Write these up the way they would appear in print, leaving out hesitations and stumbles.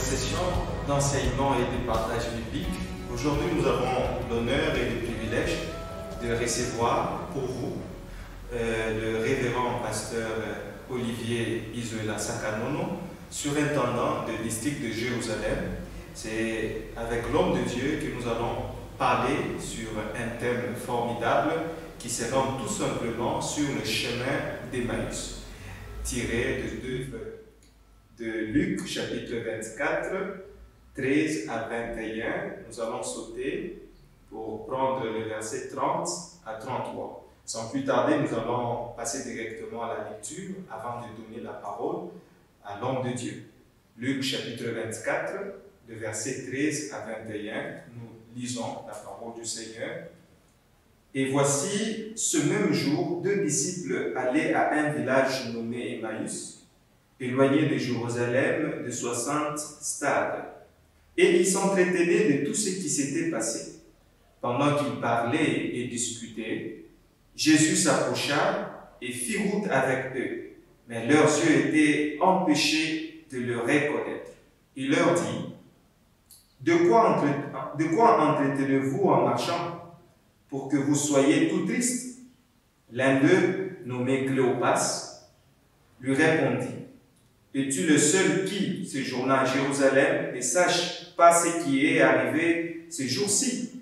session d'enseignement et de partage biblique. Aujourd'hui, nous avons l'honneur et le privilège de recevoir pour vous le révérend pasteur Olivier Isoela Sakanono, surintendant du district de Jérusalem. C'est avec l'homme de Dieu que nous allons parler sur un thème formidable qui se rend tout simplement sur le chemin d'Emmaüs, tiré de Luc chapitre 24, 13 à 21. Nous allons sauter pour prendre le verset 30 à 33. Sans plus tarder, nous allons passer directement à la lecture avant de donner la parole à l'homme de Dieu. Luc chapitre 24, de verset 13 à 21, nous lisons la parole du Seigneur. Et voici, ce même jour, deux disciples allaient à un village nommé Emmaüs, éloigné de Jérusalem de 60 stades. Et ils s'entretenaient de tout ce qui s'était passé. Pendant qu'ils parlaient et discutaient, Jésus s'approcha et fit route avec eux. Mais leurs yeux étaient empêchés de le reconnaître. Il leur dit, de quoi entretenez-vous en marchant pour que vous soyez tout tristes? L'un d'eux, nommé Cléopas, lui répondit, es-tu le seul qui séjourne à Jérusalem et sache pas ce qui est arrivé ces jours-ci?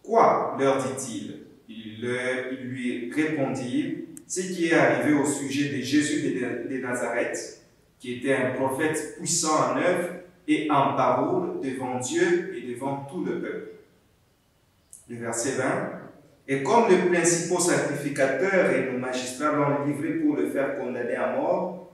Quoi, leur dit-il? Ils lui répondirent, ce qui est arrivé au sujet de Jésus de Nazareth, qui était un prophète puissant en œuvre et en parole devant Dieu et devant tout le peuple. Le verset 20. Et comme les principaux sacrificateurs et nos magistrats l'ont livré pour le faire condamner à mort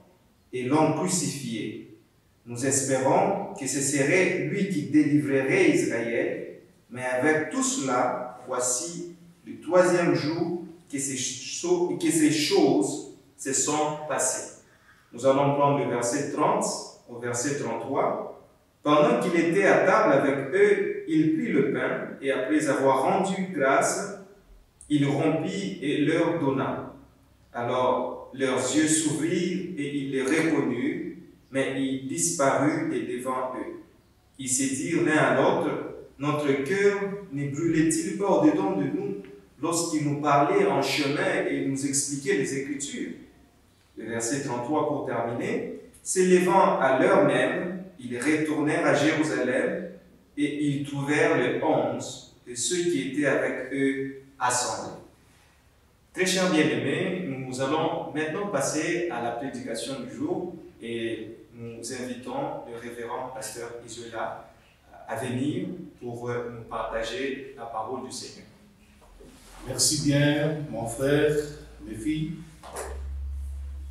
et l'ont crucifié, nous espérons que ce serait lui qui délivrerait Israël, mais avec tout cela, voici le troisième jour que ces choses se sont passées. Nous allons prendre le verset 30 au verset 33. Pendant qu'il était à table avec eux, il prit le pain et après avoir rendu grâce, il rompit et leur donna. Alors leurs yeux s'ouvrirent et ils les reconnurent, mais il disparut et devant eux. Ils se dirent l'un à l'autre, notre cœur ne brûlait-il pas au-dedans de nous lorsqu'il nous parlait en chemin et nous expliquait les Écritures? Le verset 33 pour terminer. S'élevant à l'heure même, ils retournèrent à Jérusalem et ils trouvèrent les 11 de ceux qui étaient avec eux assemblés. Très chers bien-aimés, nous allons maintenant passer à la prédication du jour et nous invitons le révérend pasteur Isoela à venir pour nous partager la parole du Seigneur. Merci bien, mon frère, mes filles,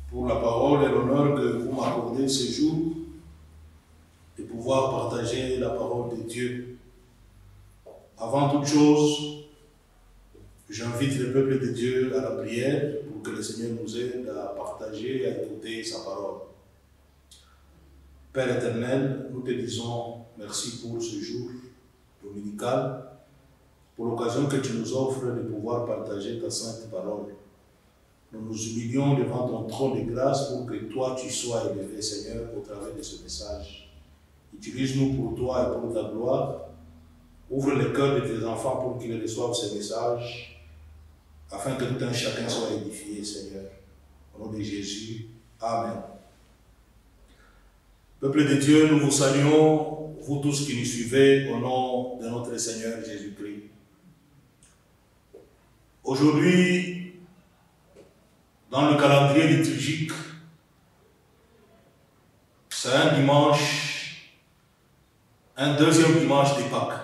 pour la parole et l'honneur que vous m'accordez ce jour de pouvoir partager la parole de Dieu. Avant toute chose, j'invite le peuple de Dieu à la prière pour que le Seigneur nous aide à partager et à écouter sa parole. Père éternel, nous te disons merci pour ce jour dominical, pour l'occasion que tu nous offres de pouvoir partager ta sainte parole. Nous nous humilions devant ton trône de grâce pour que toi tu sois élevé, Seigneur, au travers de ce message. Utilise-nous pour toi et pour ta gloire. Ouvre le cœur de tes enfants pour qu'ils reçoivent ce message, afin que tout un chacun soit édifié, Seigneur. Au nom de Jésus, Amen. Peuple de Dieu, nous vous saluons, vous tous qui nous suivez, au nom de notre Seigneur Jésus-Christ. Aujourd'hui, dans le calendrier liturgique, c'est un dimanche, un deuxième dimanche de Pâques.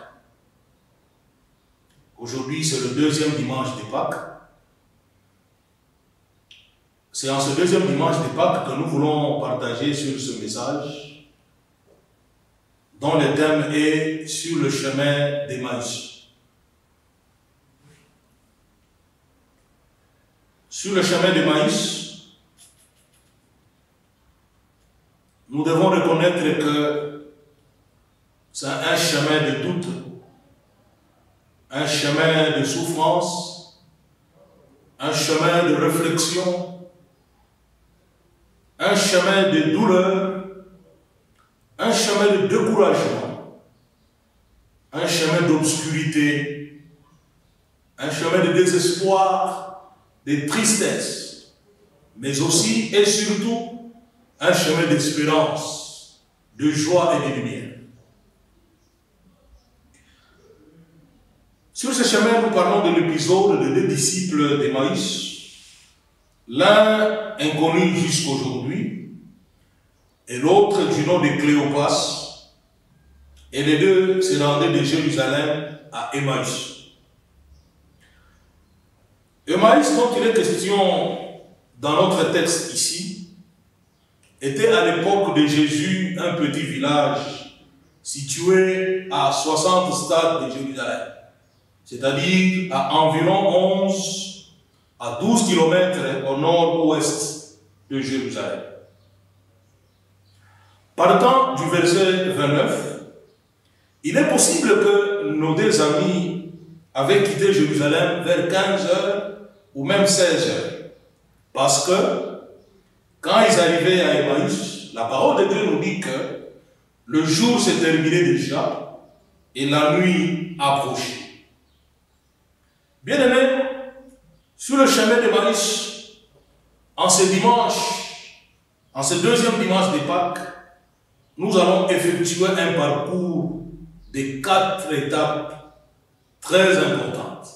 Aujourd'hui, c'est le deuxième dimanche de Pâques. C'est en ce deuxième dimanche de Pâques que nous voulons partager sur ce message, dont le thème est sur le chemin d'Emmaüs. Sur le chemin d'Emmaüs, nous devons reconnaître que c'est un chemin de doute, un chemin de souffrance, un chemin de réflexion, un chemin de douleur, un chemin de découragement, un chemin d'obscurité, un chemin de désespoir, de tristesse, mais aussi et surtout un chemin d'espérance, de joie et de lumière. Sur ce chemin, nous parlons de l'épisode de deux disciples d'Emmaüs, l'un inconnu jusqu'aujourd'hui, et l'autre du nom de Cléopas, et les deux se rendaient de Jérusalem à Emmaüs. Emmaüs, dont il est question dans notre texte ici, était à l'époque de Jésus un petit village situé à 60 stades de Jérusalem, c'est-à-dire à environ 11 à 12 km au nord-ouest de Jérusalem. Partant du verset 29, il est possible que nos deux amis avaient quitté Jérusalem vers 15 heures ou même 16 heures. Parce que quand ils arrivaient à Emmaüs, la parole de Dieu nous dit que le jour s'est terminé déjà et la nuit approchait. Bien-aimés, sur le chemin d'Emmaüs, en ce dimanche, en ce deuxième dimanche de Pâques, nous allons effectuer un parcours de 4 étapes très importantes.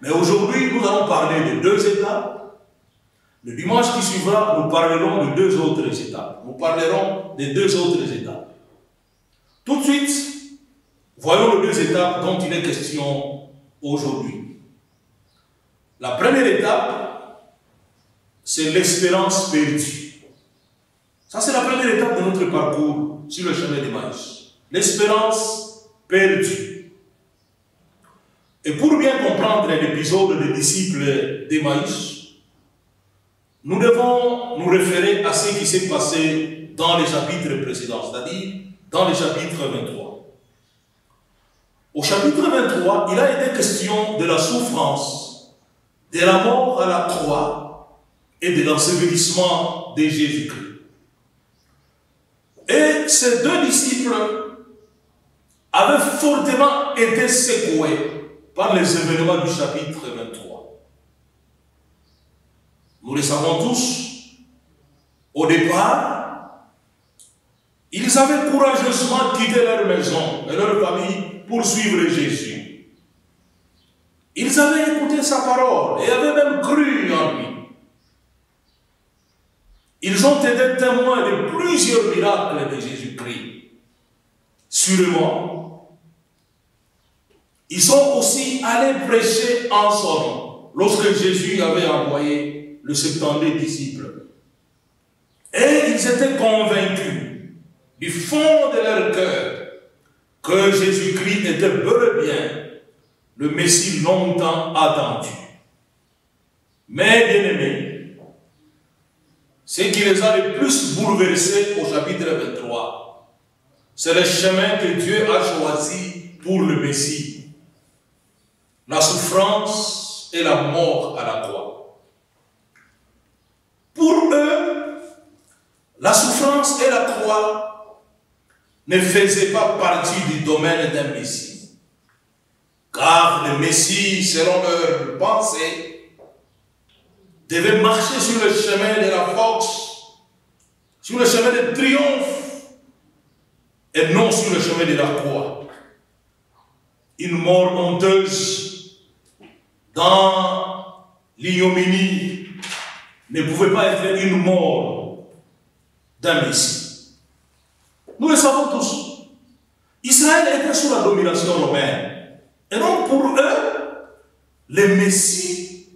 Mais aujourd'hui, nous allons parler de 2 étapes. Le dimanche qui suivra, nous parlerons de 2 autres étapes. Nous parlerons des 2 autres étapes. Tout de suite, voyons les 2 étapes dont il est question aujourd'hui. La première étape, c'est l'espérance perdue. Ça, c'est la première étape de notre parcours sur le chemin d'Emmaüs. L'espérance perdue. Et pour bien comprendre l'épisode des disciples d'Emmaüs, nous devons nous référer à ce qui s'est passé dans les chapitres précédents, c'est-à-dire dans le chapitre 23. Au chapitre 23, il a été question de la souffrance, de la mort à la croix et de l'ensevelissement de Jésus-Christ. Et ces 2 disciples avaient fortement été secoués par les événements du chapitre 23. Nous le savons tous, au départ, ils avaient courageusement quitté leur maison et leur famille pour suivre Jésus. Ils avaient écouté sa parole et avaient même cru en lui. Ils ont été témoins de plusieurs miracles de Jésus-Christ. Sûrement, ils sont aussi allés prêcher en son nom lorsque Jésus avait envoyé le 70 disciples. Et ils étaient convaincus du fond de leur cœur que Jésus-Christ était bel et bien le Messie longtemps attendu. Mais bien aimés, ce qui les a le plus bouleversés au chapitre 23, c'est le chemin que Dieu a choisi pour le Messie. La souffrance et la mort à la croix. Pour eux, la souffrance et la croix ne faisaient pas partie du domaine d'un Messie. Car le Messie, selon leur pensée, devait marcher sur le chemin de la force, sur le chemin de triomphe, et non sur le chemin de la croix. Une mort honteuse dans l'ignominie ne pouvait pas être une mort d'un Messie. Nous le savons tous. Israël était sous la domination romaine. Et donc pour eux, les Messies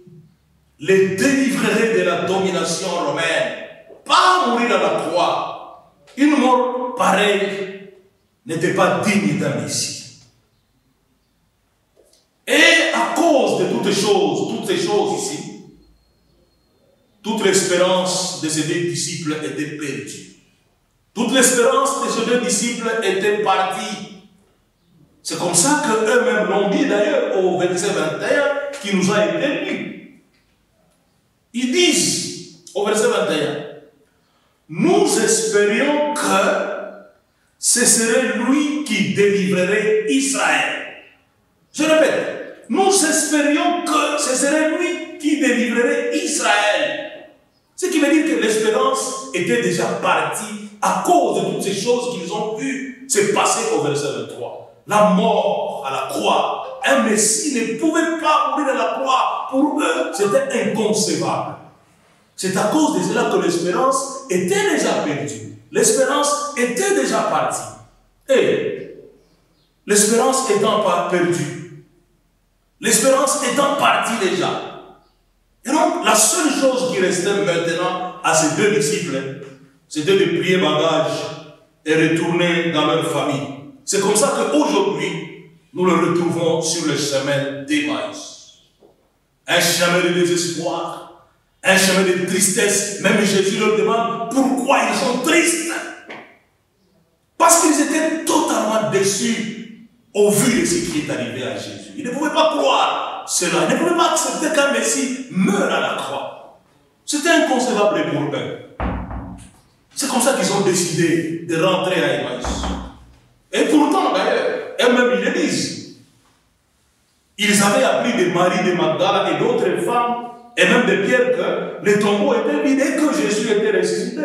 les délivrerait de la domination romaine, pas mourir à la croix. Une mort pareille n'était pas digne d'un Messie. Et à cause de toutes ces choses ici, toute l'espérance de ces 2 disciples était perdue. Toute l'espérance de ces 2 disciples était partie. C'est comme ça qu'eux-mêmes l'ont dit d'ailleurs au verset 21 qui nous a été lu. Ils disent au verset 21, nous espérions que ce serait lui qui délivrerait Israël. Je répète, nous espérions que ce serait lui qui délivrerait Israël. Ce qui veut dire que l'espérance était déjà partie à cause de toutes ces choses qu'ils ont vues se passer au verset 23. La mort à la croix. Un Messie ne pouvait pas mourir à la croix. Pour eux, c'était inconcevable. C'est à cause de cela que l'espérance était déjà perdue. L'espérance était déjà partie. Et l'espérance étant perdue, l'espérance étant partie déjà. Et donc, la seule chose qui restait maintenant à ces deux disciples, c'était de plier bagages et retourner dans leur famille. C'est comme ça qu'aujourd'hui, nous le retrouvons sur le chemin d'Emmaüs. Un chemin de désespoir, un chemin de tristesse. Même Jésus leur demande pourquoi ils sont tristes. Parce qu'ils étaient totalement déçus au vu de ce qui est arrivé à Jésus. Ils ne pouvaient pas croire cela. Ils ne pouvaient pas accepter qu'un Messie meure à la croix. C'était inconcevable pour eux. C'est comme ça qu'ils ont décidé de rentrer à Emmaüs. Et pourtant, d'ailleurs, eux-mêmes, ils le disent. Ils avaient appris de Marie de Magdala et d'autres femmes, et même de Pierre, que les tombeaux étaient vides et que Jésus était ressuscité.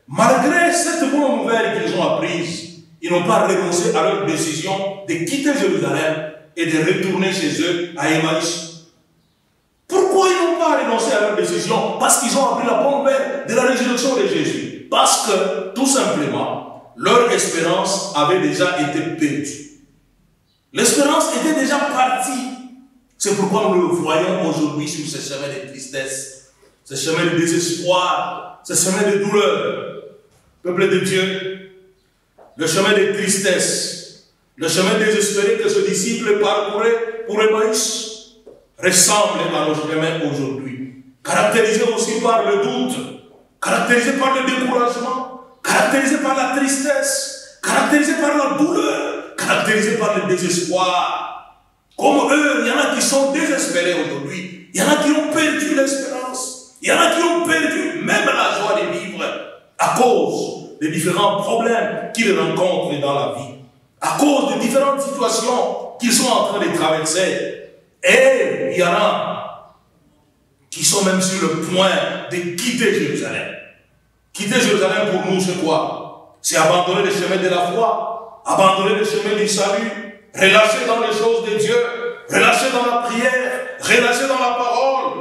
Malgré cette bonne nouvelle qu'ils ont apprise, ils n'ont pas renoncé à leur décision de quitter Jérusalem et de retourner chez eux à Emmaüs. Pourquoi ils n'ont pas renoncé à leur décision? Parce qu'ils ont appris la bonne nouvelle de la résurrection de Jésus. Parce que, tout simplement, leur espérance avait déjà été perdue. L'espérance était déjà partie. C'est pourquoi nous le voyons aujourd'hui sur ce chemin de tristesse, ce chemin de désespoir, ce chemin de douleur. Peuple de Dieu, le chemin de tristesse, le chemin désespéré que ce disciple parcourait pour Emmaüs ressemble à nos chemins aujourd'hui, caractérisé aussi par le doute, caractérisé par le découragement, caractérisé par la tristesse, caractérisé par la douleur, caractérisé par le désespoir. Comme eux, il y en a qui sont désespérés aujourd'hui, il y en a qui ont perdu l'espérance, il y en a qui ont perdu même la joie de vivre à cause des différents problèmes qu'ils rencontrent dans la vie, à cause des différentes situations qu'ils sont en train de traverser. Et il y en a qui sont même sur le point de quitter Jérusalem. Quitter Jérusalem pour nous, c'est quoi? C'est abandonner le chemin de la foi, abandonner le chemin du salut, relâcher dans les choses de Dieu, relâcher dans la prière, relâcher dans la parole.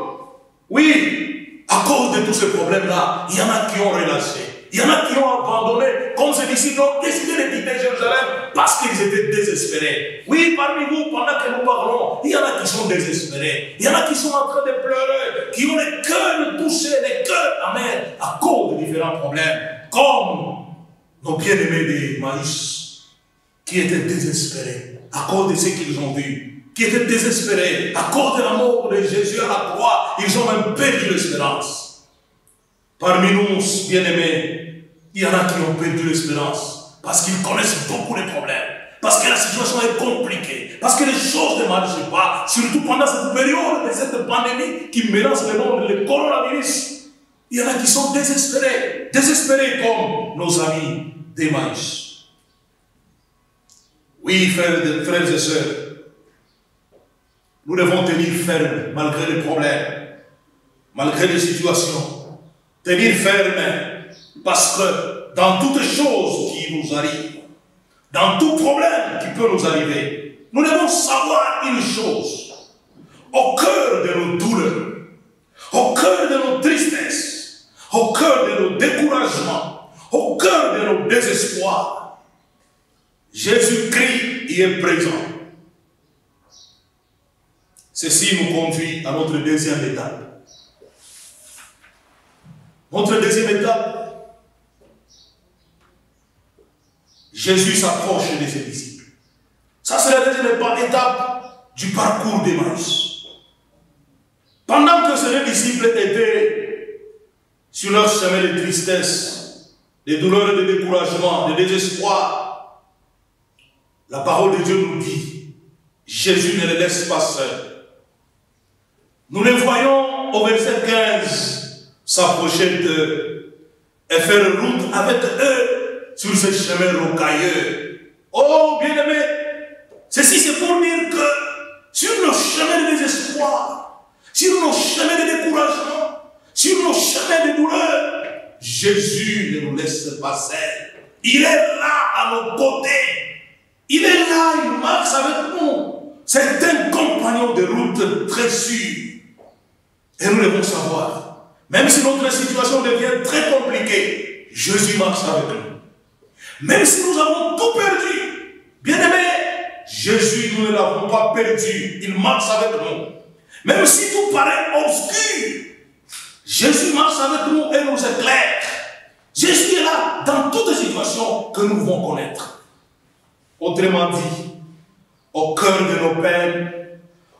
Oui, à cause de tous ces problèmes-là, il y en a qui ont relâché. Il y en a qui ont abandonné, comme ces disciples ont décidé de quitter Jérusalem parce qu'ils étaient désespérés. Oui, parmi vous, pendant que nous parlons, il y en a qui sont désespérés. Il y en a qui sont en train de pleurer, qui ont les cœurs touchés, les cœurs amers à cause de différents problèmes. Comme nos bien-aimés d'Emmaüs, qui étaient désespérés à cause de ce qu'ils ont vu, qui étaient désespérés à cause de la mort de Jésus à la croix. Ils ont même perdu l'espérance. Parmi nous, bien-aimés, il y en a qui ont perdu l'espérance parce qu'ils connaissent beaucoup les problèmes, parce que la situation est compliquée, parce que les choses ne marchent pas, surtout pendant cette période de cette pandémie qui menace le monde, le coronavirus. Il y en a qui sont désespérés, désespérés comme nos amis d'Emmaüs. Oui, frères et sœurs, nous devons tenir ferme malgré les problèmes, malgré les situations. Tenir ferme, parce que dans toutes choses qui nous arrivent, dans tout problème qui peut nous arriver, nous devons savoir une chose. Au cœur de nos douleurs, au cœur de nos tristesses, au cœur de nos découragements, au cœur de nos désespoirs, Jésus-Christ y est présent. Ceci nous conduit à notre deuxième étape. Notre deuxième étape, Jésus s'approche de ses disciples. Ça, c'est la deuxième étape du parcours d'Emmaüs. Pendant que ces disciples étaient sur leur chemin de tristesse, de douleur, de découragement, de désespoir, la parole de Dieu nous dit, Jésus ne les laisse pas seuls. Nous les voyons au verset 15, s'approcher d'eux et faire route avec eux sur ce chemin rocailleux. Oh, bien-aimé, ceci c'est pour dire que sur nos chemins de désespoir, sur nos chemins de découragement, sur nos chemins de douleur, Jésus ne nous laisse pas seuls. Il est là à nos côtés. Il est là, il marche avec nous. C'est un compagnon de route très sûr. Et nous devons savoir, même si notre situation devient très compliquée, Jésus marche avec nous. Même si nous avons tout perdu, bien aimé, Jésus, nous ne l'avons pas perdu. Il marche avec nous. Même si tout paraît obscur, Jésus marche avec nous et nous éclaire. Jésus est là dans toutes les situations que nous devons connaître. Autrement dit, au cœur de nos peines,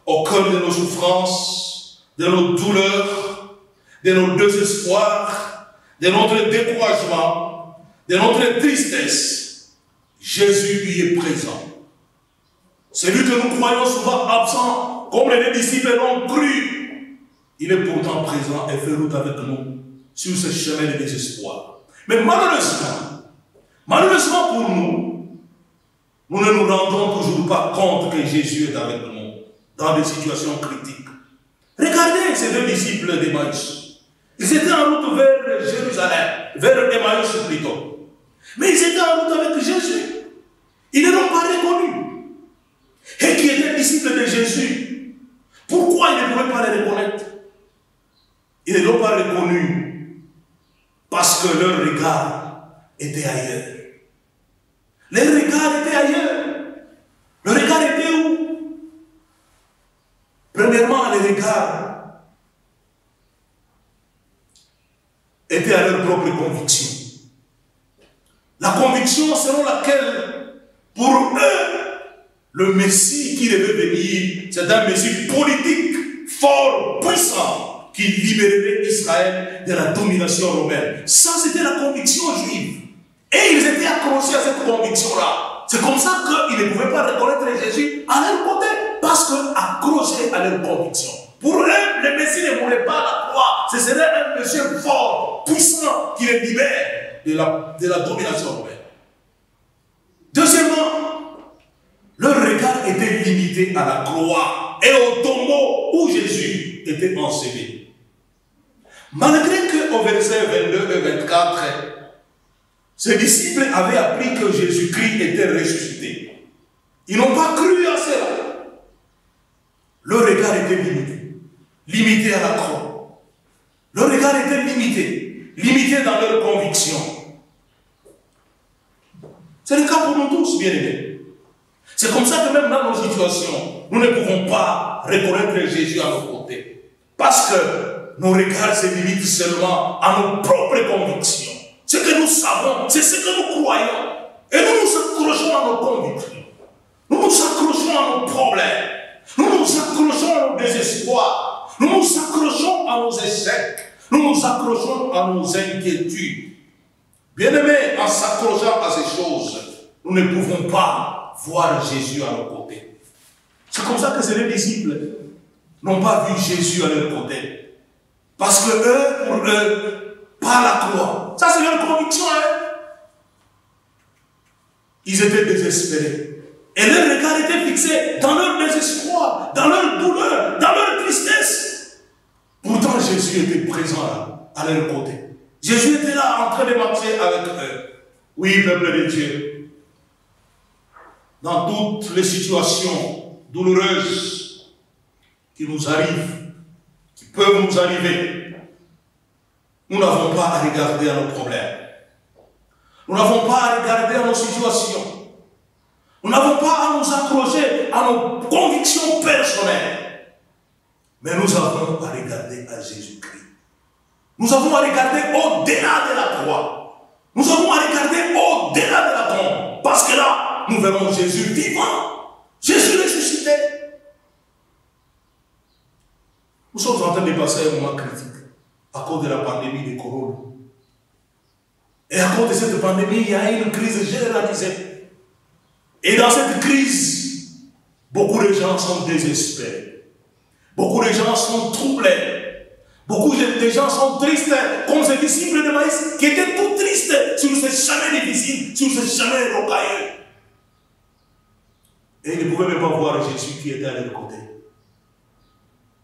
au cœur de nos souffrances, de nos douleurs, de nos désespoirs, de notre découragement, de notre tristesse, Jésus y est présent. Celui que nous croyons souvent absent, comme les disciples l'ont cru, il est pourtant présent et fait route avec nous sur ce chemin de désespoir. Mais malheureusement pour nous, nous ne nous rendons toujours pas compte que Jésus est avec nous dans des situations critiques. Regardez ces deux disciples d'Emmaüs. Ils étaient en route vers Jérusalem, vers Emmaüs plutôt. Mais ils étaient en route avec Jésus. Ils ne l'ont pas reconnu. Et qui étaient disciples de Jésus, pourquoi ils ne pouvaient pas les reconnaître? Ils ne l'ont pas reconnu parce que leur regard était ailleurs. Leur regard était ailleurs. Le regard était où? Premièrement, les regards étaient à leur propre conviction. La conviction selon laquelle, pour eux, le Messie qui devait venir, c'est un Messie politique, fort, puissant, qui libérerait Israël de la domination romaine. Ça, c'était la conviction juive. Et ils étaient accrochés à cette conviction-là. C'est comme ça qu'ils ne pouvaient pas reconnaître Jésus à leur côté, parce qu'accrochés à leur conviction. Pour eux, le Messie ne mourrait pas à la croix. Ce serait un Messie fort, puissant, qui les libère de la domination romaine. Deuxièmement, leur regard était limité à la croix et au tombeau où Jésus était enseveli. Malgré qu'au verset 22 et 24, ces disciples avaient appris que Jésus-Christ était ressuscité. Ils n'ont pas cru à cela. Leur regard était limité à la croix. Leur regard était limité dans leur conviction. C'est le cas pour nous tous, bien aimés. C'est comme ça que même dans nos situations, nous ne pouvons pas reconnaître Jésus à nos côtés. Parce que nos regards se limitent seulement à nos propres convictions. Ce que nous savons, c'est ce que nous croyons. Et nous nous accrochons à nos convictions. Nous nous accrochons à nos problèmes. Nous nous accrochons à nos désespoirs. Nous nous accrochons à nos échecs. Nous nous accrochons à nos inquiétudes. Bien-aimés, en s'accrochant à ces choses, nous ne pouvons pas voir Jésus à nos côtés. C'est comme ça que ces disciples n'ont pas vu Jésus à leur côté. Parce que eux, pour eux, pas la croix. Ça, c'est leur conviction. Ils étaient désespérés. Et leur regard était fixé dans leur désespoir, dans leur douleur, dans leur tristesse. Pourtant, Jésus était présent là, à leur côté. Jésus était là en train de marcher avec eux. Oui, peuple de Dieu. Dans toutes les situations douloureuses qui nous arrivent, qui peuvent nous arriver, nous n'avons pas à regarder à nos problèmes. Nous n'avons pas à regarder à nos situations. Nous n'avons pas à nous accrocher à nos convictions personnelles. Mais nous avons à regarder à Jésus-Christ. Nous avons à regarder au-delà de la croix. Nous avons à regarder au-delà de la tombe. Parce que là, nous verrons Jésus vivant. Jésus ressuscité. Nous sommes en train de passer un moment critique à cause de la pandémie de Corona. Et à cause de cette pandémie, il y a une crise généralisée. Et dans cette crise, beaucoup de gens sont désespérés. Beaucoup de gens sont troublés. Beaucoup de gens sont tristes, comme ces disciples de Maïs, qui étaient tout tristes sur ce chemin difficile, sur ce chemin rocailleux. Et ils ne pouvaient même pas voir Jésus qui était à leur côté.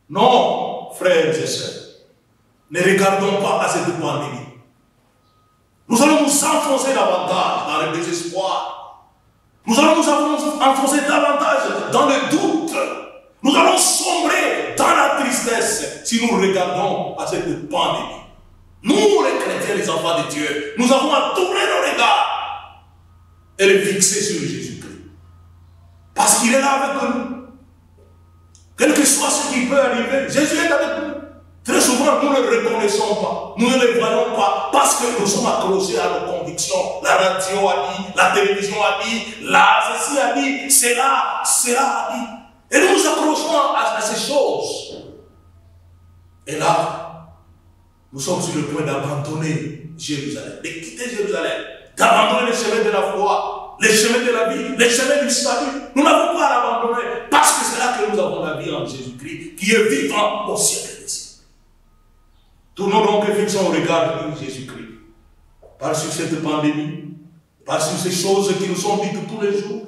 Non, frères et sœurs, ne regardons pas à cette pandémie. Nous allons nous enfoncer davantage dans le désespoir. Nous allons nous enfoncer davantage dans le doute. Nous allons sombrer dans la tristesse si nous regardons à cette pandémie. Nous, les chrétiens, les enfants de Dieu, nous avons à tourner nos regards et les fixer sur Jésus-Christ. Parce qu'il est là avec nous. Quel que soit ce qui peut arriver, Jésus est avec nous. Très souvent, nous ne le reconnaissons pas. Nous ne le voyons pas parce que nous sommes accrochés à nos convictions. La radio a dit, la télévision a dit, ceci a dit, cela a dit. Et nous nous accrochons à ces choses. Et là, nous sommes sur le point d'abandonner Jérusalem, de quitter Jérusalem, d'abandonner les chemins de la foi, les chemins de la vie, les chemins du salut. Nous n'avons pas à l'abandonner parce que c'est là que nous avons la vie en Jésus-Christ qui est vivant au siècle des siècles. Tournons donc et fixons le regard sur Jésus-Christ. Par sur cette pandémie, par sur ces choses qui nous sont dites tous les jours,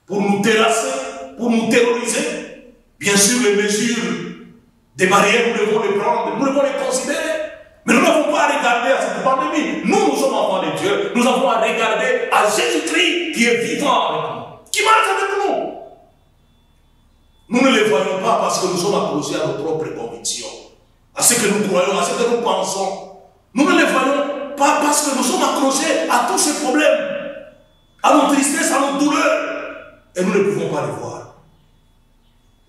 pour nous terrasser, pour nous terroriser. Bien sûr, les mesures des barrières, nous devons les prendre, nous devons les considérer. Mais nous n'avons pas à regarder à cette pandémie. Nous sommes enfants de Dieu. Nous avons à regarder à Jésus-Christ qui est vivant avec nous, qui marche avec nous. Nous ne les voyons pas parce que nous sommes accrochés à nos propres convictions, à ce que nous croyons, à ce que nous pensons. Nous ne les voyons pas parce que nous sommes accrochés à tous ces problèmes, à nos tristesses, à nos douleurs. Et nous ne pouvons pas les voir.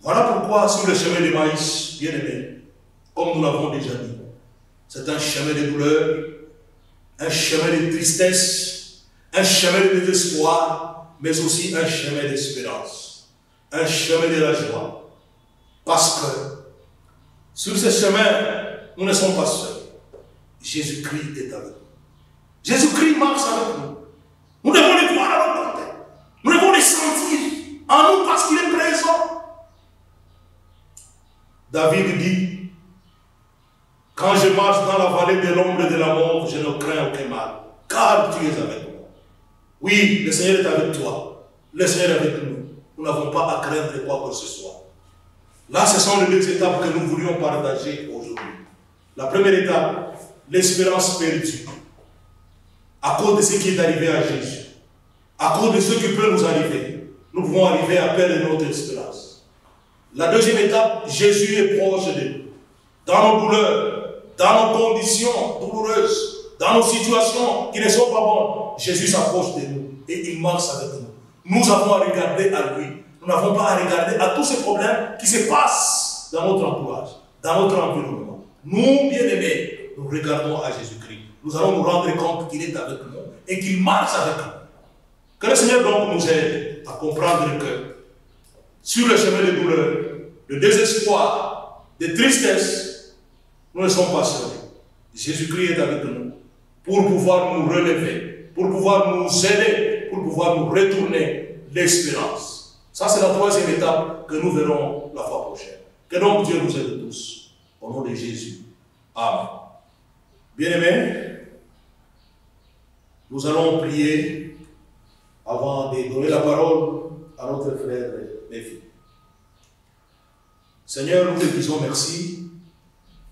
Voilà pourquoi sur le chemin de Maïs, bien aimé, comme nous l'avons déjà dit, c'est un chemin de douleur, un chemin de tristesse, un chemin de désespoir, mais aussi un chemin d'espérance, un chemin de la joie. Parce que sur ce chemin, nous ne sommes pas seuls. Jésus-Christ est avec nous. Jésus-Christ marche avec nous. Nous devons les voir à nos côtés. Nous devons les sentir en nous parce qu'il est présent. David dit, quand je marche dans la vallée de l'ombre de la mort, je ne crains aucun mal, car tu es avec moi. Oui, le Seigneur est avec toi. Le Seigneur est avec nous. Nous n'avons pas à craindre quoi que ce soit. Là, ce sont les deux étapes que nous voulions partager aujourd'hui. La première étape, l'espérance perdue. À cause de ce qui est arrivé à Jésus, à cause de ce qui peut nous arriver, nous pouvons arriver à perdre notre espérance. La deuxième étape, Jésus est proche de nous. Dans nos douleurs, dans nos conditions douloureuses, dans nos situations qui ne sont pas bonnes, Jésus s'approche de nous et il marche avec nous. Nous avons à regarder à lui. Nous n'avons pas à regarder à tous ces problèmes qui se passent dans notre entourage, dans notre environnement. Nous, bien-aimés, nous regardons à Jésus-Christ. Nous allons nous rendre compte qu'il est avec nous et qu'il marche avec nous. Que le Seigneur donc nous aide à comprendre que sur le chemin de douleur, de désespoir, de tristesse, nous ne sommes pas seuls. Jésus-Christ est avec nous pour pouvoir nous relever, pour pouvoir nous aider, pour pouvoir nous retourner l'espérance. Ça, c'est la troisième étape que nous verrons la fois prochaine. Que donc Dieu nous aide tous. Au nom de Jésus. Amen. Bien-aimés, nous allons prier avant de donner la parole à notre frère Nephi. Seigneur, nous te disons merci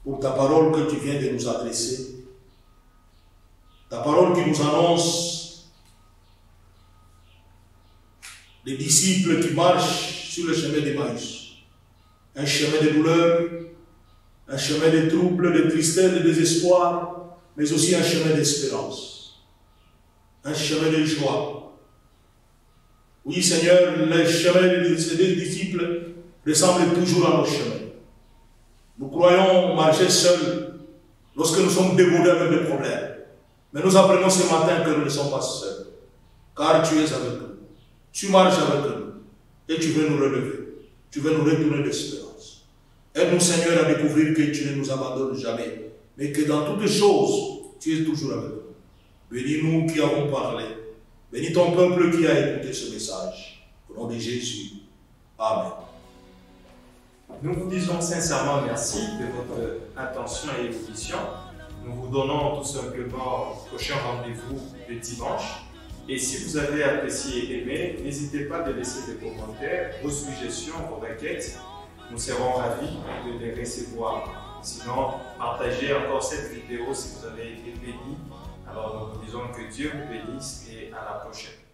pour ta parole que tu viens de nous adresser. Ta parole qui nous annonce les disciples qui marchent sur le chemin d'Emmaüs. Un chemin de douleur, un chemin de trouble, de tristesse, de désespoir, mais aussi un chemin d'espérance, un chemin de joie. Oui, Seigneur, le chemin de ces deux disciples ressemble toujours à nos chemins. Nous croyons marcher seuls lorsque nous sommes débordés avec des problèmes. Mais nous apprenons ce matin que nous ne sommes pas seuls, car tu es avec nous. Tu marches avec nous et tu veux nous relever. Tu veux nous retourner l'espérance. Aide-nous, Seigneur, à découvrir que tu ne nous abandonnes jamais, mais que dans toutes choses, tu es toujours avec nous. Bénis-nous qui avons parlé. Bénis ton peuple qui a écouté ce message. Au nom de Jésus. Amen. Nous vous disons sincèrement merci de votre attention et évolution. Nous vous donnons tout simplement le prochain rendez-vous le dimanche. Et si vous avez apprécié et aimé, n'hésitez pas à laisser des commentaires, vos suggestions, vos requêtes. Nous serons ravis de les recevoir. Sinon, partagez encore cette vidéo si vous avez été béni. Alors nous vous disons que Dieu vous bénisse et à la prochaine.